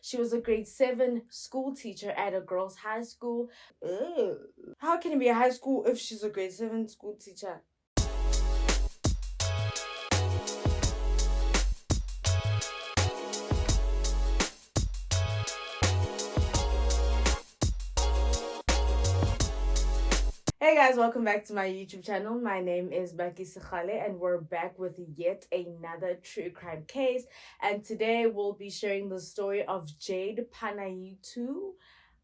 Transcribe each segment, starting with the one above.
She was a grade 7 school teacher at a girls' high school. Ugh. How can it be a high school if she's a grade 7 school teacher? Hey guys, welcome back to my YouTube channel. My name is Becky Sekhale and we're back with yet another true crime case. And today we'll be sharing the story of Jayde Panayiotou.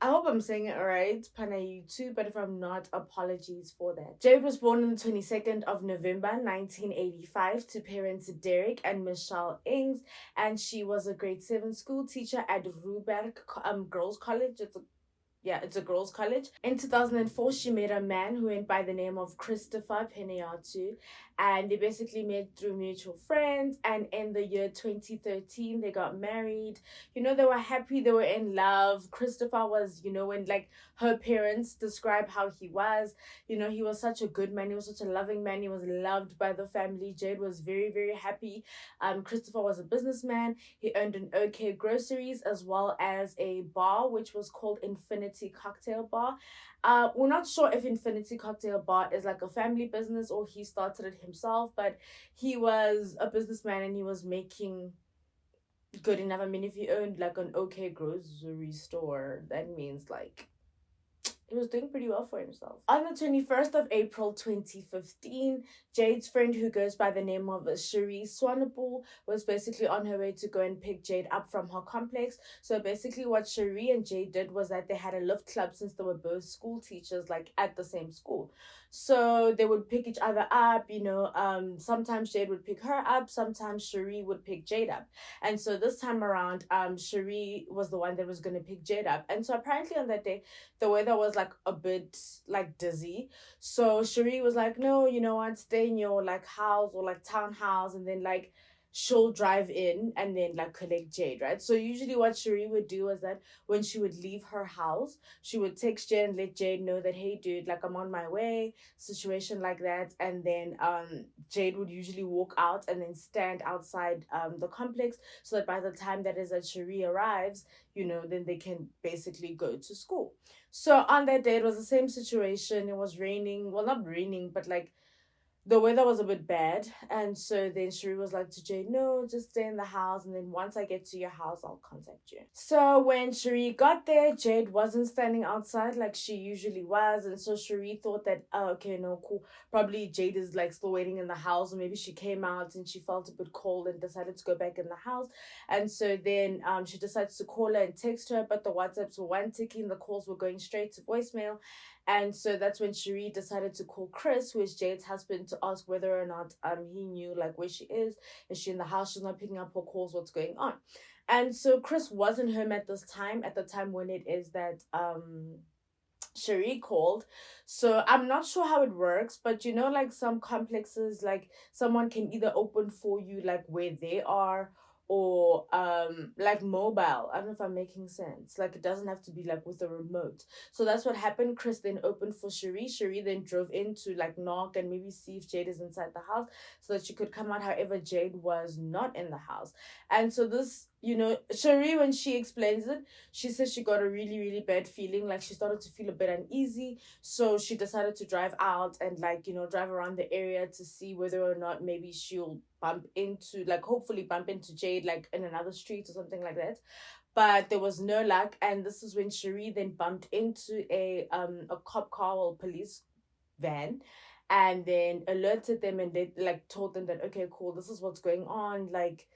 I hope I'm saying it right, Panayiotou, but if I'm not, apologies for that. Jayde was born on the 22nd of November 1985 to parents Derek and Michelle Ings, and she was a grade 7 school teacher at Riebeek Girls College. It's a girls' college. In 2004, she met a man who went by the name of Jayde Panayiotou, and they basically met through mutual friends. And in the year 2013, they got married. They were happy, they were in love. Christopher was, when like her parents describe how he was, he was such a good man, he was such a loving man, he was loved by the family. Jayde was very, very happy. Christopher was a businessman. He owned an OK Groceries as well as a bar, which was called Infinity Cocktail Bar. We're not sure if Infinity Cocktail Bar is like a family business or he started it himself, but he was a businessman and he was making good enough. I mean, if he owned like an OK grocery store, that means like he was doing pretty well for himself. On the 21st of April 2015, Jayde's friend, who goes by the name of Cherie Swanepoel, was basically on her way to go and pick Jayde up from her complex. So basically what Cherie and Jayde did was that they had a lift club since they were both school teachers, like at the same school. So they would pick each other up, sometimes Jayde would pick her up, sometimes Cherie would pick Jayde up. And so this time around, Cherie was the one that was going to pick Jayde up. And so apparently on that day, the weather was like a bit like dizzy. So Cherie was like, no, you know what, stay in your like house or like townhouse, and then like she'll drive in and then like collect Jayde, right? So usually what Cherie would do is that when she would leave her house, she would text Jayde and let Jayde know that, hey dude, like I'm on my way, situation like that. And then Jayde would usually walk out and then stand outside the complex, so that by the time that is that Cherie arrives, then they can basically go to school. So on that day, it was the same situation. It was raining. Well, not raining, but like the weather was a bit bad. And so then Cherie was like to Jayde, no, just stay in the house. And then once I get to your house, I'll contact you. So when Cherie got there, Jayde wasn't standing outside like she usually was. And so Cherie thought that, oh, okay, no, cool. Probably Jayde is like still waiting in the house, or maybe she came out and she felt a bit cold and decided to go back in the house. And so then she decided to call her and text her, but the WhatsApps were one ticking, the calls were going straight to voicemail. And so that's when Cherie decided to call Chris, who is Jayde's husband, to ask whether or not he knew like where she is. Is she in the house? She's not picking up her calls. What's going on? And so Chris wasn't home at this time, at the time when it is that Cherie called. So I'm not sure how it works, but like some complexes, like someone can either open for you like where they are, or like mobile. I don't know if I'm making sense. Like it doesn't have to be like with a remote. So that's what happened. Chris then opened for Cherie. Cherie then drove in to like knock and maybe see if Jayde is inside the house so that she could come out. However, Jayde was not in the house. And so this, Cherie, when she explains it, she says she got a really, really bad feeling. Like she started to feel a bit uneasy. So she decided to drive out and like, drive around the area to see whether or not maybe she'll hopefully bump into Jayde like in another street or something like that. But there was no luck. And this is when Cherie then bumped into a cop car or police van, and then alerted them, and they like told them that, okay, cool, this is what's going on. Like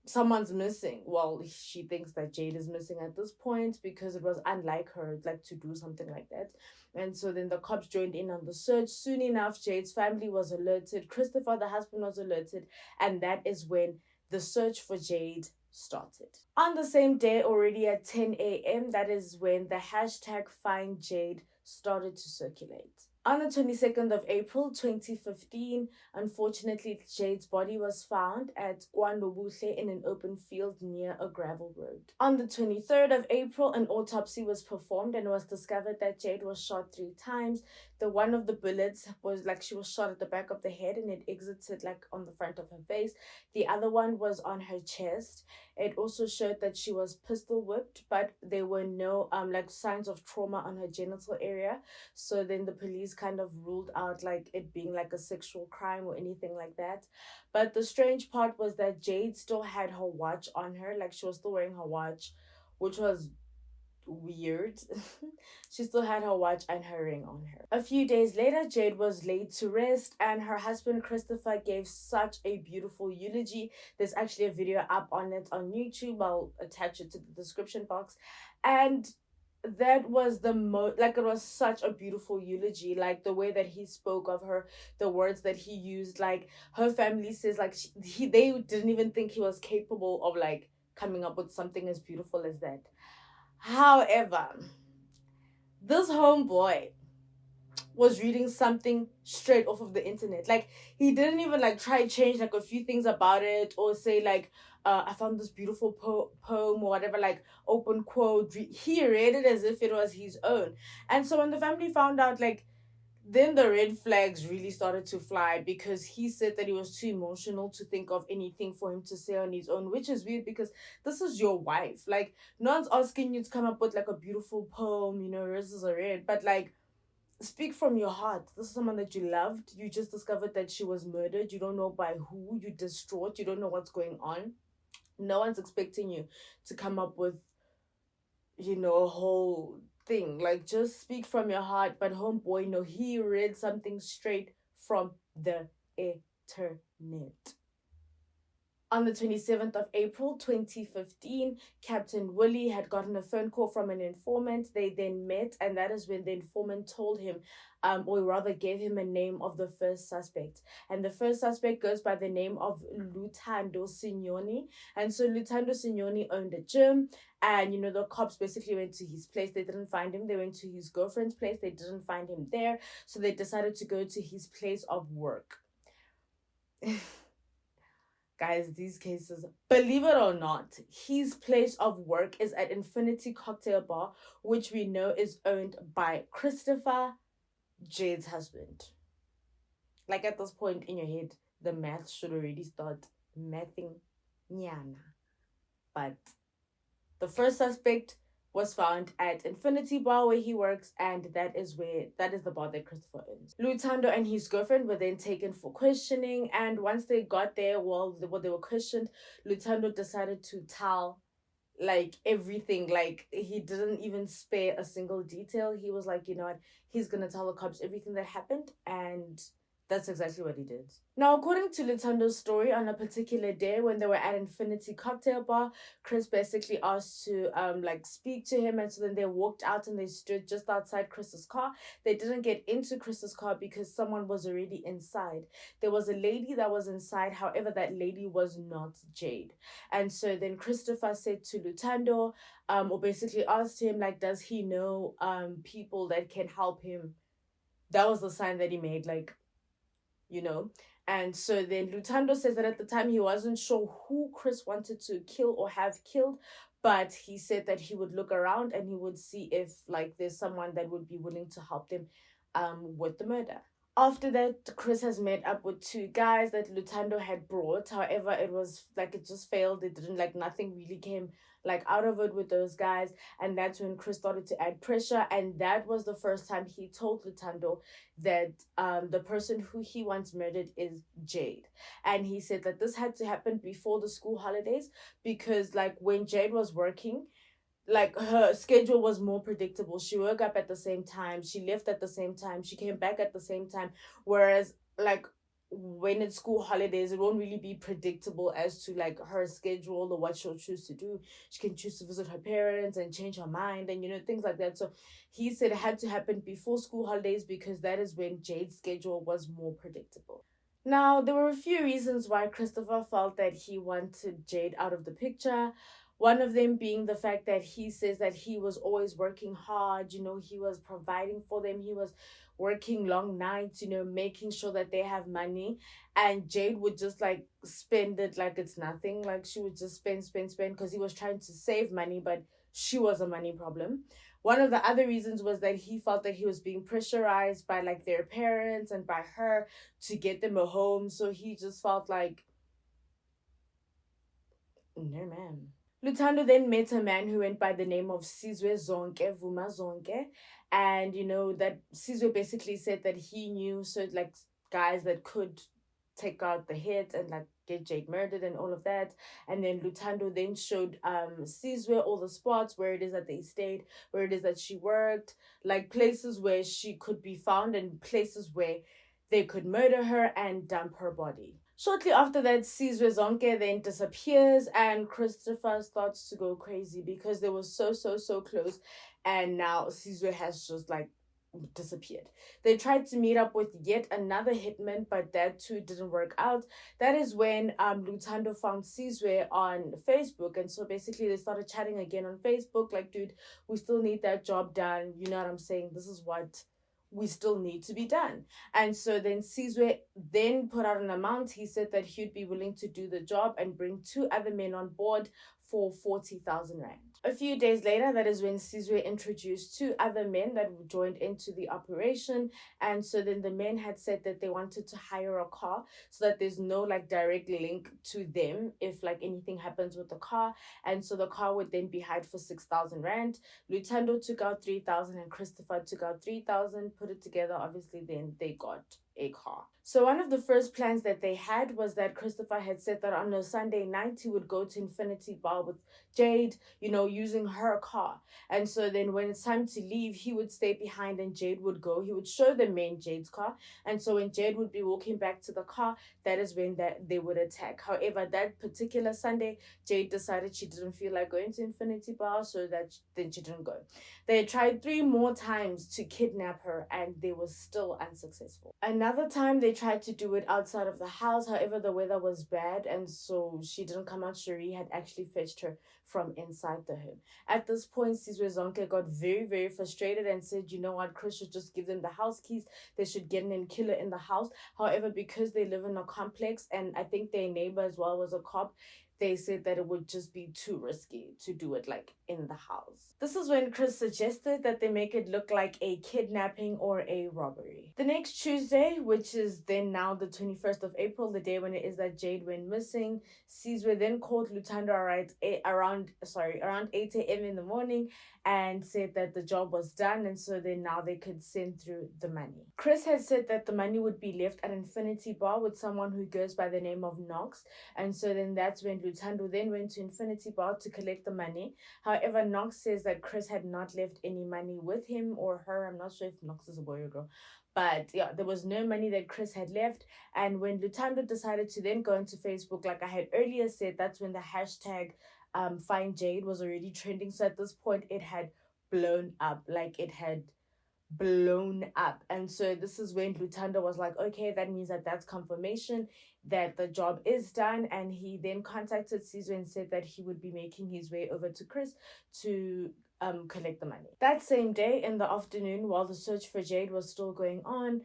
someone's missing. Well, she thinks that Jayde is missing at this point because it was unlike her like to do something like that. And so then the cops joined in on the search. Soon enough, Jayde's family was alerted. Christopher, the husband, was alerted, and that is when the search for Jayde started. On the same day, already at 10 a.m., that is when the hashtag Find Jayde started to circulate. On the 22nd of April 2015, unfortunately, Jayde's body was found at KwaNobuhle in an open field near a gravel road. On the 23rd of April, an autopsy was performed and it was discovered that Jayde was shot 3 times. The one of the bullets was like she was shot at the back of the head and it exited like on the front of her face. The other one was on her chest. It also showed that she was pistol whipped, but there were no like signs of trauma on her genital area. So then the police kind of ruled out like it being like a sexual crime or anything like that. But the strange part was that Jayde still had her watch on her, like she was still wearing her watch, which was weird. She still had her watch and her ring on her. A few days later, Jayde was laid to rest, and her husband Christopher gave such a beautiful eulogy. There's actually a video up on it on YouTube. I'll attach it to the description box. And that was the most, like, it was such a beautiful eulogy, like the way that he spoke of her, the words that he used. Like, her family says like they didn't even think he was capable of like coming up with something as beautiful as that. However, this homeboy was reading something straight off of the internet. Like, he didn't even like try to change like a few things about it or say like I found this beautiful poem or whatever, like open quote. He read it as if it was his own. And so when the family found out, like, then the red flags really started to fly, because he said that he was too emotional to think of anything for him to say on his own, which is weird because this is your wife. Like, no one's asking you to come up with like a beautiful poem, you know, roses are red, but like, speak from your heart. This is someone that you loved. You just discovered that she was murdered. You don't know by who. You're distraught. You don't know what's going on. No one's expecting you to come up with, you know, a whole thing. Like, just speak from your heart. But homeboy, no, he read something straight from the internet. On the 27th of April 2015, Captain Willie had gotten a phone call from an informant. They then met, and that is when the informant told him, or rather gave him a name of the first suspect. And the first suspect goes by the name of Luthando Signoni. And so Luthando Signoni owned a gym, and you know, the cops basically went to his place. They didn't find him. They went to his girlfriend's place. They didn't find him there. So they decided to go to his place of work. Guys, these cases, believe it or not, his place of work is at Infinity Cocktail Bar, which we know is owned by Christopher, Jayde's husband. Like, at this point in your head, the math should already start mathing nyana. But the first suspect was found at Infinity Bar where he works, and that is the bar that Christopher owns. Luthando and his girlfriend were then taken for questioning, and once they got there, they were questioned, Luthando decided to tell like everything. Like, he didn't even spare a single detail. He was like, you know what, he's gonna tell the cops everything that happened, and that's exactly what he did. Now, according to Luthando's story, on a particular day when they were at Infinity Cocktail Bar, Chris basically asked to like speak to him, and so then they walked out and they stood just outside Chris's car. They didn't get into Chris's car because someone was already inside. There was a lady that was inside, however, that lady was not Jayde. And so then Christopher said to Luthando, or basically asked him, like, does he know people that can help him? That was the sign that he made, like, you know. And so then Luthando says that at the time he wasn't sure who Chris wanted to kill or have killed, but he said that he would look around and he would see if like there's someone that would be willing to help them with the murder. After that, Chris has met up with 2 guys that Luthando had brought. However, it was like it just failed. It didn't, like, nothing really came like out of it with those guys. And that's when Chris started to add pressure. And that was the first time he told Luthando that the person who he once murdered is Jayde. And he said that this had to happen before the school holidays, because like when Jayde was working, like her schedule was more predictable. She woke up at the same time, she left at the same time, she came back at the same time. Whereas like when it's school holidays, it won't really be predictable as to like her schedule or what she'll choose to do. She can choose to visit her parents and change her mind and, you know, things like that. So he said it had to happen before school holidays because that is when Jayde's schedule was more predictable. Now, there were a few reasons why Christopher felt that he wanted Jayde out of the picture. One of them being the fact that he says that he was always working hard, he was providing for them, he was working long nights, making sure that they have money. And Jayde would just like spend it like it's nothing. Like she would just spend because he was trying to save money, but she was a money problem. One of the other reasons was that he felt that he was being pressurized by like their parents and by her to get them a home. So he just felt like, no, man. Lutando then met a man who went by the name of Sizwe Zonke, Vuma Zonke. And, that Sizwe basically said that he knew so like guys that could take out the hit and like get Jayde murdered and all of that. And then Lutando then showed Sizwe all the spots where it is that they stayed, where it is that she worked, like places where she could be found and places where they could murder her and dump her body. Shortly after that, Sizwe Zonke then disappears and Christopher starts to go crazy because they were so close, and now Sizwe has just like disappeared. They tried to meet up with yet another hitman, but that too didn't work out. That is when Lutando found Sizwe on Facebook, and so basically they started chatting again on Facebook, like, dude, we still need that job done. You know what I'm saying? This is what we still need to be done. And so then Sizwe then put out an amount. He said that he'd be willing to do the job and bring two other men on board for 40,000 rand. A few days later, that is when Sizwe introduced two other men that joined into the operation. And so then the men had said that they wanted to hire a car so that there's no like direct link to them if like anything happens with the car. And so the car would then be hired for 6,000 rand. Lutando took out 3,000 and Christopher took out 3,000. Put it together, obviously, then they got a car. So one of the first plans that they had was that Christopher had said that on a Sunday night he would go to Infinity Bar with Jayde, using her car. And so then when it's time to leave, he would stay behind and Jayde would go. He would show the men Jayde's car. And so when Jayde would be walking back to the car, that is when they would attack. However, that particular Sunday, Jayde decided she didn't feel like going to Infinity Bar, so then she didn't go. They tried 3 more times to kidnap her and they were still unsuccessful. Another time they tried to do it outside of the house. However, the weather was bad and so she didn't come out. Cherie had actually fetched her from inside the home. At this point, Sizwe Zonke got very frustrated and said, you know what, Chris should just give them the house keys. They should get an killer in the house. However, because they live in a complex and I think their neighbor as well was a cop, they said that it would just be too risky to do it like in the house. This is when Chris suggested that they make it look like a kidnapping or a robbery. The next Tuesday, which is then now the 21st of April, the day when it is that Jayde went missing, Sizwe then called Lutando around 8 a.m. in the morning and said that the job was done, and so then now they could send through the money. Chris had said that the money would be left at Infinity Bar with someone who goes by the name of Knox, and so then that's when Lutando then went to Infinity Bar to collect the money. However, Knox says that Chris had not left any money with him or her. I'm not sure if Knox is a boy or girl. But yeah, there was no money that Chris had left. And when Lutando decided to then go into Facebook, like I had earlier said, that's when the hashtag Find Jayde was already trending. So at this point, it had blown up. Like it had blown up. And so this is when Lutando was like, okay, that means that that's confirmation that the job is done. And he then contacted Sizwe and said that he would be making his way over to Chris to collect the money. That same day in the afternoon, while the search for Jayde was still going on,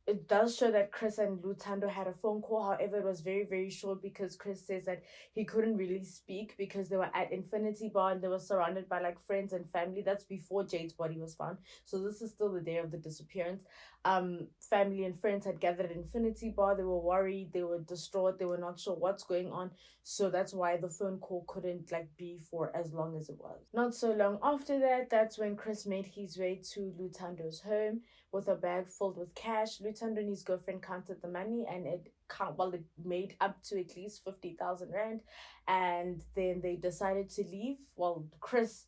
it does show that Chris and Lutando had a phone call. However, it was very short because Chris says that he couldn't really speak because they were at Infinity Bar and they were surrounded by like friends and family. That's before Jayde's body was found. So this is still the day of the disappearance. Family and friends had gathered at Infinity Bar. They were worried, they were distraught, they were not sure what's going on. So that's why the phone call couldn't like be for as long as it was. Not so long after that, that's when Chris made his way to Lutando's home with a bag filled with cash. Lutando and his girlfriend counted the money and it made up to at least 50,000 rand. And then they decided to leave. Well, Chris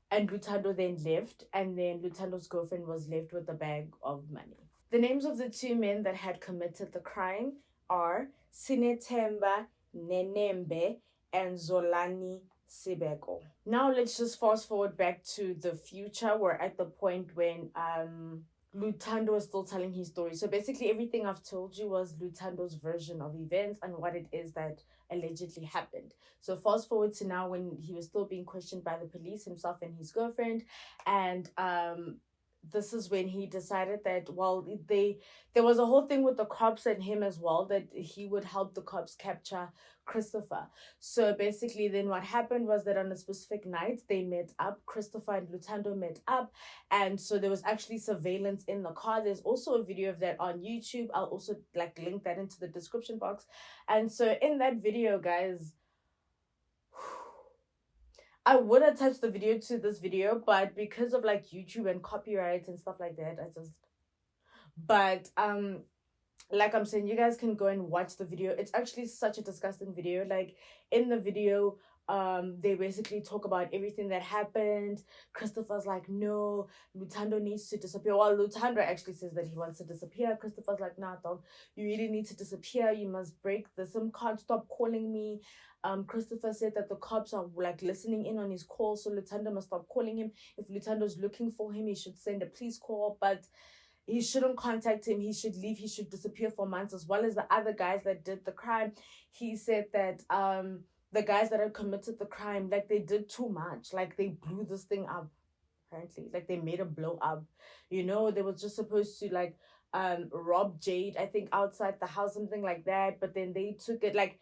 and Lutando then left, and then Lutando's girlfriend was left with a bag of money. The names of the 2 men that had committed the crime are Sinethemba Nenembe and Zolani Sibeko. Now let's just fast forward back to the future. We're at the point when Lutando was still telling his story. So basically, everything I've told you was Lutando's version of events and what it is that allegedly happened. So fast forward to now when he was still being questioned by the police, himself and his girlfriend, and this is when he decided that, well, there was a whole thing with the cops and him as well, that he would help the cops capture Christopher. So basically, then what happened was that on a specific night they met up. Christopher and Lutando met up, and so there was actually surveillance in the car. There's also a video of that on YouTube. I'll also like link that into the description box. And so in that video, guys, I would attach the video to this video, but because of like YouTube and copyright and stuff like that, I just, but like I'm saying, you guys can go and watch the video. It's actually such a disgusting video. Like in the video, they basically talk about everything that happened. Christopher's like, no, Lutando needs to disappear. Well, Lutando actually says that he wants to disappear. Christopher's like, nah, dog, you really need to disappear. You must break the SIM card. Stop calling me. Christopher said that the cops are like listening in on his call, so Lutando must stop calling him. If Lutando's looking for him, he should send a police call, but he shouldn't contact him. He should leave. He should disappear for months, as well as the other guys that did the crime. He said that the guys that had committed the crime, like, they did too much. Like, they blew this thing up, apparently. Like, they made a blow up. You know, they were just supposed to like rob Jade, I think, outside the house, something like that. But then they took it, like,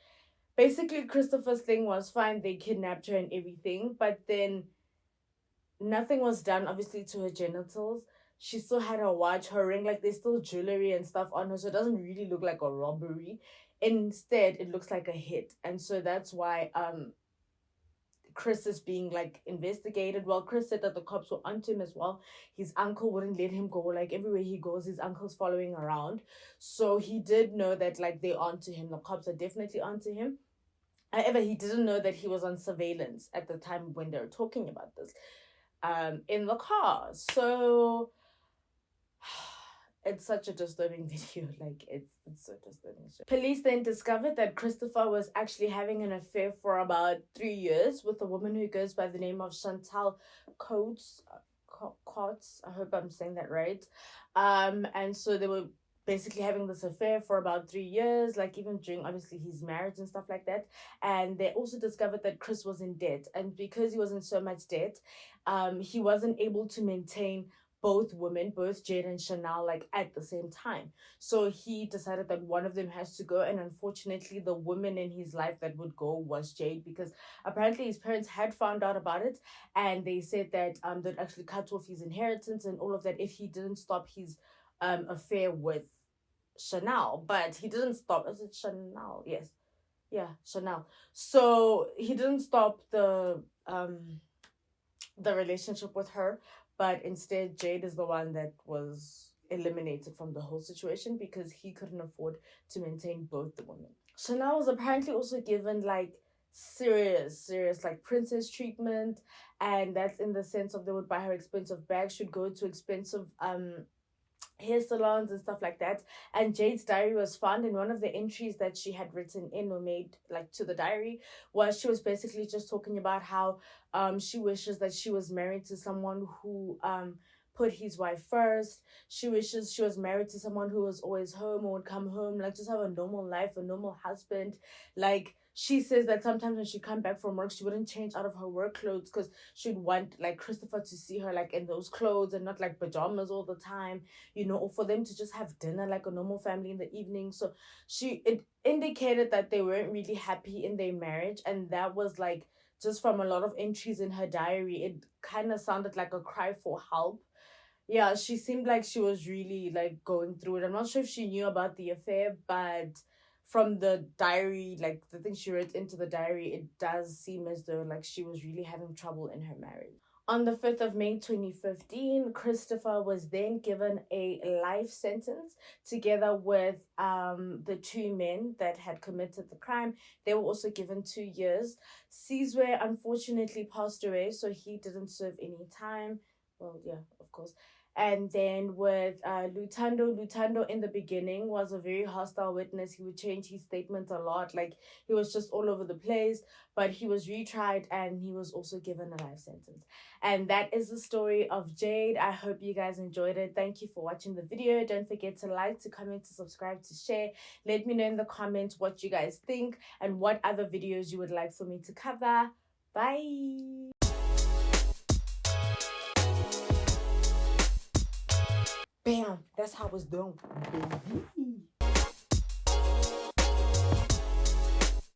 basically Christopher's thing was fine. They kidnapped her and everything, but then nothing was done, obviously, to her genitals. She still had her watch, her ring, like there's still jewelry and stuff on her, so it doesn't really look like a robbery. Instead, it looks like a hit. And so that's why Chris is being like investigated. Well, Chris said that the cops were onto him as well. His uncle wouldn't let him go. Like everywhere he goes, his uncle's following around. So he did know that like they're onto him. The cops are definitely onto him. However, he didn't know that he was on surveillance at the time when they were talking about this in the car. So it's such a disturbing video. Like it's so disturbing. Police then discovered that Christopher was actually having an affair for about 3 years with a woman who goes by the name of Chantal Coates. I hope I'm saying that right. And so they were basically having this affair for about 3 years, like even during obviously his marriage and stuff like that. And they also discovered that Chris was in debt, and because he was in so much debt, he wasn't able to maintain both women, both Jade and Chanel, like at the same time. So he decided that one of them has to go, and unfortunately the woman in his life that would go was Jade, because apparently his parents had found out about it, and they said that they'd actually cut off his inheritance and all of that if he didn't stop his affair with Chanel. But he didn't stop. Is it Chanel? Yes. Yeah, Chanel. So he didn't stop the relationship with her, but instead Jade is the one that was eliminated from the whole situation because he couldn't afford to maintain both the women. Chanel was apparently also given like serious like princess treatment, and that's in the sense of they would buy her expensive bags, should go to expensive hair salons and stuff like that. And Jade's diary was found, and one of the entries that she had written in or made like to the diary was she was basically just talking about how she wishes that she was married to someone who put his wife first. She wishes she was married to someone who was always home or would come home, like just have a normal life, a normal husband. Like she says that sometimes when she come back from work, she wouldn't change out of her work clothes because she'd want like Christopher to see her like in those clothes and not like pajamas all the time, you know, or for them to just have dinner like a normal family in the evening. So it indicated that they weren't really happy in their marriage, and that was like just from a lot of entries in her diary, it kind of sounded like a cry for help. Yeah, she seemed like she was really like going through it. I'm not sure if she knew about the affair, but from the diary, like the thing she wrote into the diary, it does seem as though like she was really having trouble in her marriage. On the 5th of May 2015, Christopher was then given a life sentence together with the two men that had committed the crime. They were also given 2 years. Sizwe unfortunately passed away, so he didn't serve any time. Well, yeah, of course. And then with Lutando in the beginning was a very hostile witness. He would change his statements a lot. Like, he was just all over the place, but he was retried and he was also given a life sentence. And that is the story of Jayde. I hope you guys enjoyed it. Thank you for watching the video. Don't forget to like, to comment, to subscribe, to share. Let me know in the comments what you guys think and what other videos you would like for me to cover. Bye. Bam, that's how it's done, baby.